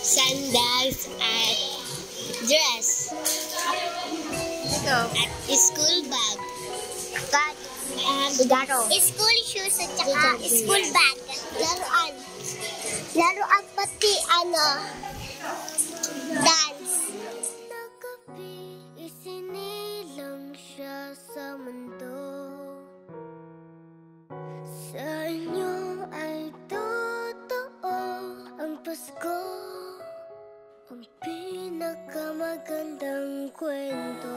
sandals at dress. Ito. At school bag. School shoes at saka school bag. Laruan. Laruan pati dance. Nagabi, isinilang siya sa mundo. Sa inyo ay totoo ang Pasko. Ang pinakamagandang kwento.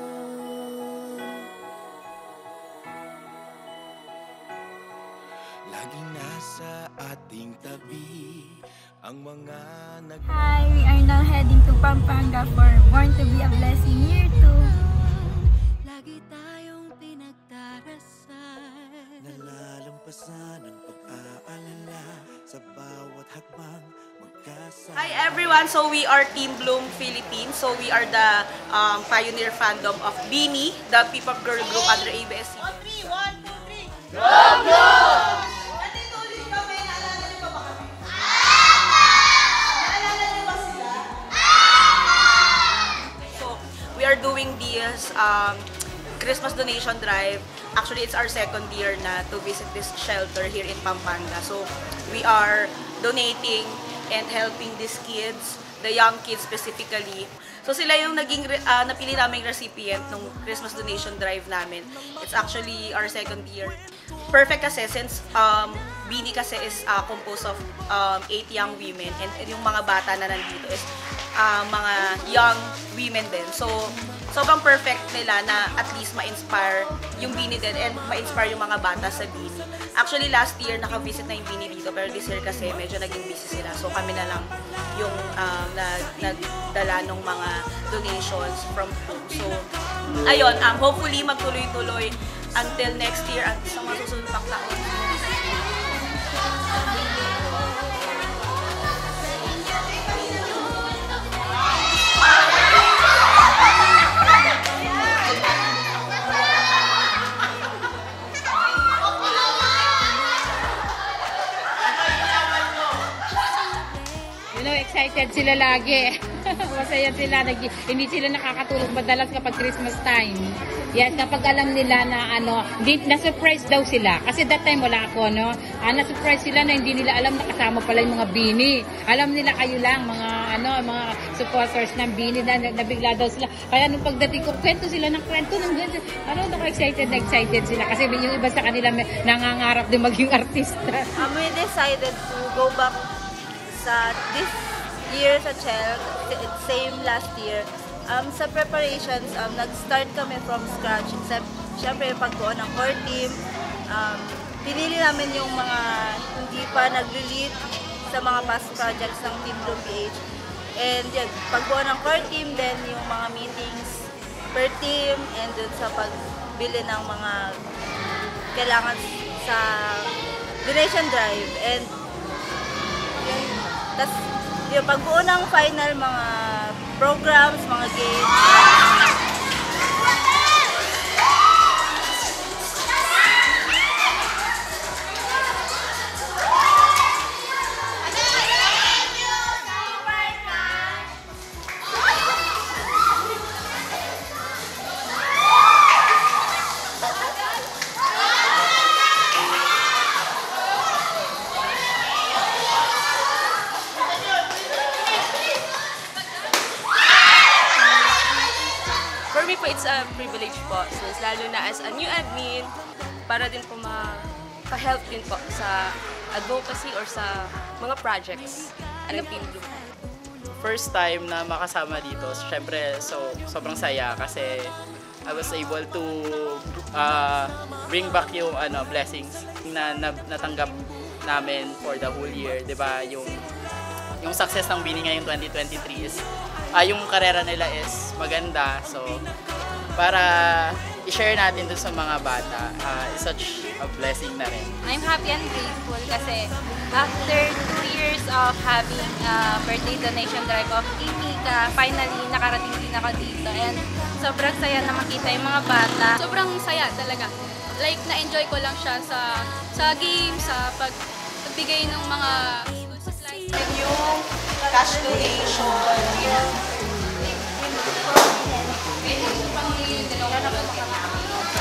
Laging nasa ating tabi ang mga Hi, we are now heading to Pampanga for Born to be a Blessing Year 2. Lagi tayong pinagdarasal, nalalampasan ang pag-aalala sa bawat hakbang magkasama. Hi everyone! So we are Team Bloom Philippines. So we are the pioneer fandom of BINI, the P-pop girl group under ABS-CBN. 1, 2, 3! Go, Bloom! Nandito ulit kami. Naalala niyo ba kami? Naalala niyo ba sila? So we are doing this Christmas donation drive. Actually, it's our second year na to visit this shelter here in Pampanga. So we are donating and helping these kids, the young kids specifically. So sila yung naging napili naming recipient ng Christmas donation drive namin. It's actually our second year. Perfect kasi since BINI kasi is composed of 8 young women and yung mga bata na nandito is mga young women din. So sobrang perfect nila na at least ma-inspire yung BINI din and ma-inspire yung mga bata sa BINI. Actually, last year, naka-visit na yung BINI dito, pero this year kasi medyo naging busy sila. So, kami na lang yung nagdala ng mga donations from home. So, ayun, hopefully magtuloy-tuloy until next year at sa mga susunod pang taon. Excited sila lagi. Masaya sila. Hindi sila nakakatulog madalas kapag Christmas time. Yes, kapag alam nila na na-surprise daw sila. Kasi that time wala ako, na-surprise sila na hindi nila alam na kasama pala yung mga BINI. Alam nila kayo lang, mga supporters ng BINI na nabigla daw sila. Kaya nung pagdating ko, kwento sila ng kwento ng ganyan. Excited na excited sila. Kasi yung iba sa kanila nangangarap din maging artista. We decided to go back sa this year sa CHEL, same last year. Sa preparations, nag-start kami from scratch. Siyempre, yung pagbuo ng core team. Pinili namin yung mga hindi pa nag-lead sa mga past projects ng Team Bloom PH. And yun, pagbuo ng core team, then yung mga meetings per team, and dun sa pagbili ng mga kailangan sa donation drive. And yun, tas yung pagbuo ng final mga programs, mga games. It's a privilege po, since lalo na as a new admin, para din po ma-help din po sa advocacy or sa mga projects ng Team Bloom. First time na makasama dito, syempre sobrang saya kasi I was able to bring back yung blessings na natanggap namin for the whole year, 'di ba? Yung success ng BINI ngayong 2023 is yung karera nila is maganda. So para i-share natin dun sa mga bata, is such a blessing na rin. I'm happy and grateful kasi after 2 years of having birthday donation drive of Imika, finally nakarating din ako dito and sobrang saya na makita yung mga bata. Sobrang saya talaga. Like, na-enjoy ko lang siya sa game, sa pagbigay ng mga supplies. Yung cash donation.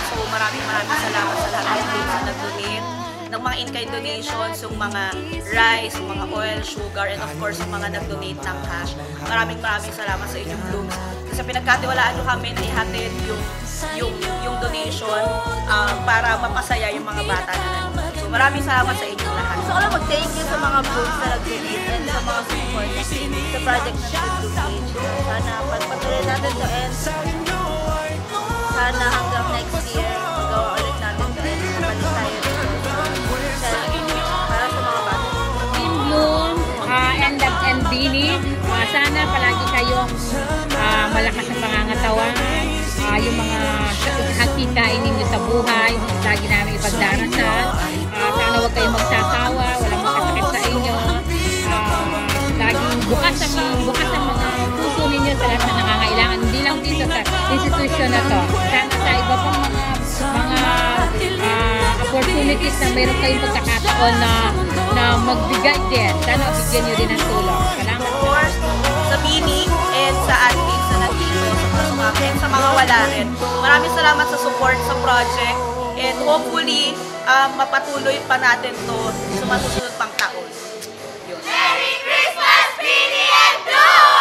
So maraming salamat sa lahat ng na nag-donate ng mga in-kind donations, yung mga rice, yung mga oil, sugar, and of course yung mga nag-donate ng cash. Maraming salamat sa inyong Blooms. Kasi pinagkatiwalaan nyo kami na ihatid yung donation para mapasaya yung mga bata na nandito. So maraming salamat sa inyong lahat. So alam, mag-thank you sa mga Blooms na nag-donate and sa mga support sa project ng Blue Age. Sana patuloy natin to, and sana hanggang next year magawa ulit natin to, and balik tayo para sa mga bata. Team Bloom and Dini, sana palagi kayong malakas ang pangangatawan. Yung mga hakitain ninyo sa buhay, lagi namin ipagdarasal. Sana huwag kayong magsasawa, walang makasakit sa inyo. Laging bukas ang mga puso ninyo sa lahat na nangangailangan. Hindi lang dito sa institusyon na to. Sana sa iba pang mga opportunities na meron kayong pagkakataon na magbigay din. Sana bigyan nyo din ng tulong. Salamat. Of course, sa Bini and sa admins na nandito, and sa mga wala rin. Maraming salamat sa support sa project, and hopefully, mapatuloy pa natin to sa masusunod pang taon. Yun. Merry Christmas, Bini and Blue!